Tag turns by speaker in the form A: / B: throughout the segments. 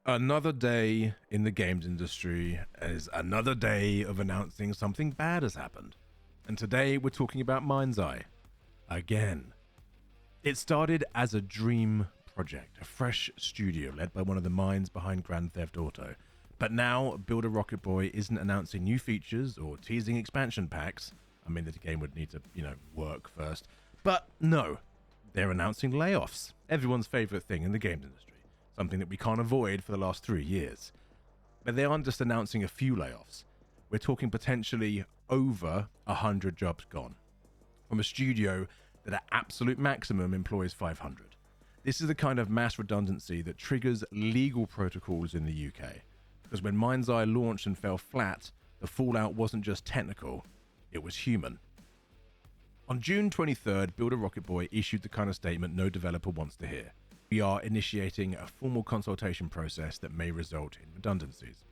A: Another day in the games industry is another day of announcing something bad has happened. And today we're talking about Mindseye. Again. It started as a dream project, a fresh studio led by one of the minds behind Grand Theft Auto. But now, Builder Rocket Boy isn't announcing new features or teasing expansion packs. I mean, the game would need to, work first. But no, they're announcing layoffs. Everyone's favorite thing in the games industry. Something that we can't avoid for the last 3 years. But they aren't just announcing a few layoffs. We're talking potentially over 100 jobs gone. From a studio that at absolute maximum employs 500. This is the kind of mass redundancy that triggers legal protocols in the UK. Because when Mindseye launched and fell flat, the fallout wasn't just technical, it was human. On June 23rd, Builder Rocket Boy issued the kind of statement no developer wants to hear. We are initiating a formal consultation process that may result in redundancies.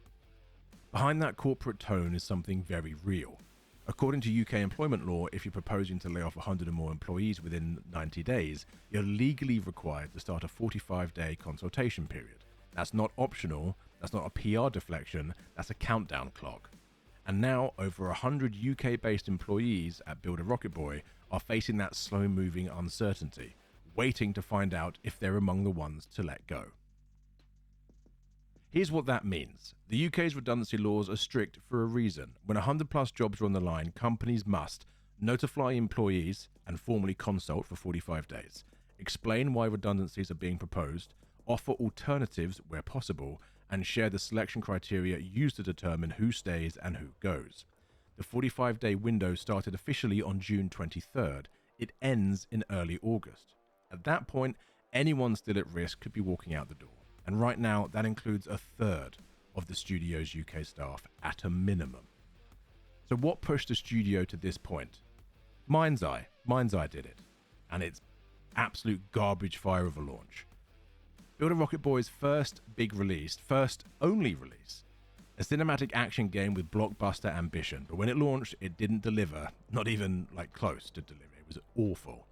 A: Behind that corporate tone is something very real. According to UK employment law, if you're proposing to lay off 100 or more employees within 90 days, you're legally required to start a 45-day consultation period. That's not optional, that's not a PR deflection, that's a countdown clock. And now, over 100 UK-based employees at Builder Rocket Boy are facing that slow-moving uncertainty, waiting to find out if they're among the ones to let go. Here's what that means. The UK's redundancy laws are strict for a reason. When 100 plus jobs are on the line, companies must notify employees and formally consult for 45 days, explain why redundancies are being proposed, offer alternatives where possible, and share the selection criteria used to determine who stays and who goes. The 45-day window started officially on June 23rd. It ends in early August. At that point, anyone still at risk could be walking out the door. And right now, that includes a third of the studio's UK staff at a minimum. So what pushed the studio to this point? Mindseye. Mindseye did it. And it's absolute garbage fire of a launch. Builder Rocket Boy's first only release, a cinematic action game with blockbuster ambition. But when it launched, it didn't deliver, not even close to deliver. It was awful.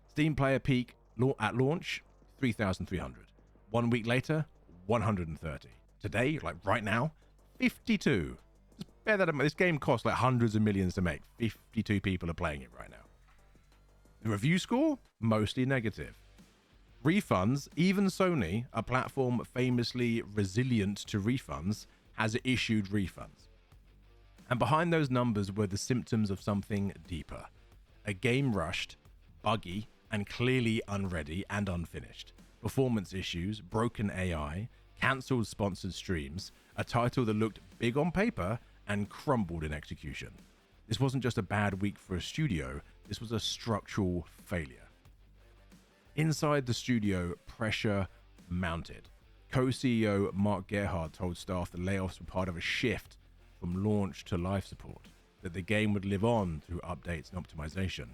A: Steam player peak at launch, 3,300. 1 week later, 130. Today, right now, 52. Just bear that in mind. This game costs hundreds of millions to make. 52 people are playing it right now. The review score, mostly negative. Refunds, even Sony, a platform famously resilient to refunds, has issued refunds. And behind those numbers were the symptoms of something deeper. A game rushed, buggy, and clearly unready and unfinished. Performance issues, broken AI, cancelled sponsored streams, a title that looked big on paper and crumbled in execution. This wasn't just a bad week for a studio, this was a structural failure. Inside the studio, pressure mounted. Co-CEO Mark Gerhardt told staff the layoffs were part of a shift from launch to life support, that the game would live on through updates and optimization.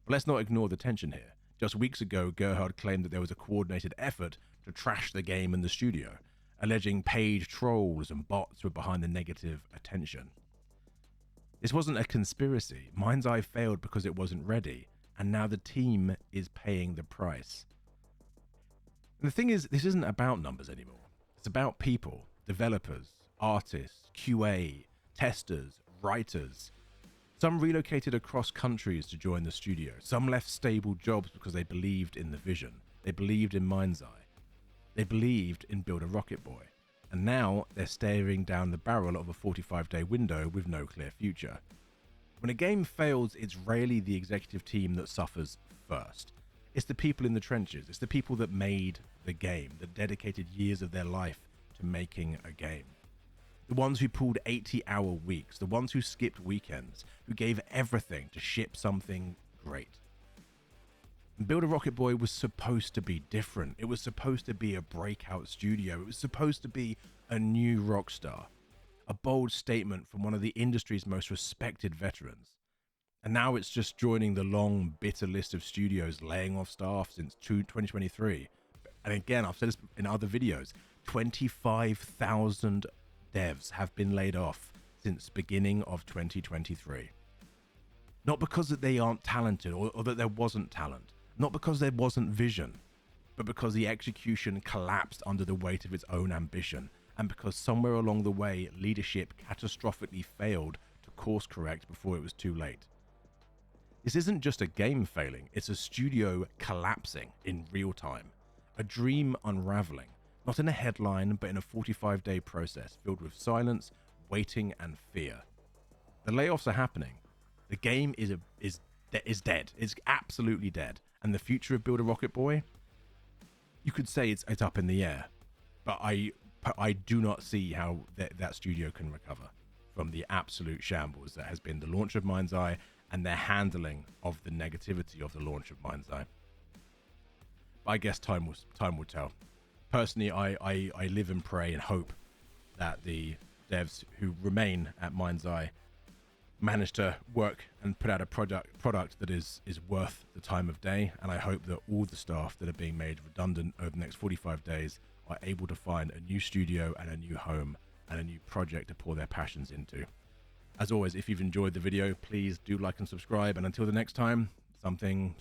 A: But let's not ignore the tension here. Just weeks ago, Gerhard claimed that there was a coordinated effort to trash the game in the studio, alleging paid trolls and bots were behind the negative attention. This wasn't a conspiracy. Mindseye failed because it wasn't ready, and now the team is paying the price. And the thing is, this isn't about numbers anymore. It's about people, developers, artists, QA, testers, writers. Some relocated across countries to join the studio. Some left stable jobs because they believed in the vision. They believed in Mindseye. They believed in Builder Rocket Boy. And now they're staring down the barrel of a 45-day window with no clear future. When a game fails, it's rarely the executive team that suffers first. It's the people in the trenches. It's the people that made the game, that dedicated years of their life to making a game. The ones who pulled 80-hour weeks, the ones who skipped weekends, who gave everything to ship something great. And Builder Rocket Boy was supposed to be different. It was supposed to be a breakout studio. It was supposed to be a new rock star. A bold statement from one of the industry's most respected veterans. And now it's just joining the long, bitter list of studios laying off staff since 2023. And again, I've said this in other videos, 25,000 devs have been laid off since beginning of 2023. Not because that they aren't talented or that there wasn't talent, not because there wasn't vision, but because the execution collapsed under the weight of its own ambition, and because somewhere along the way, leadership catastrophically failed to course correct before it was too late. This isn't just a game failing, it's a studio collapsing in real time, a dream unraveling, not in a headline, but in a 45-day process filled with silence, waiting, and fear. The layoffs are happening. The game is dead. It's absolutely dead. And the future of Build a Rocket Boy, you could say it's up in the air, but I do not see how that studio can recover from the absolute shambles that has been the launch of Mindseye and their handling of the negativity of the launch of Mindseye. But I guess time will tell. Personally, I live and pray and hope that the devs who remain at Mindseye manage to work and put out a product that is worth the time of day, and I hope that all the staff that are being made redundant over the next 45 days are able to find a new studio and a new home and a new project to pour their passions into. As always, if you've enjoyed the video, please do like and subscribe, and until the next time, something.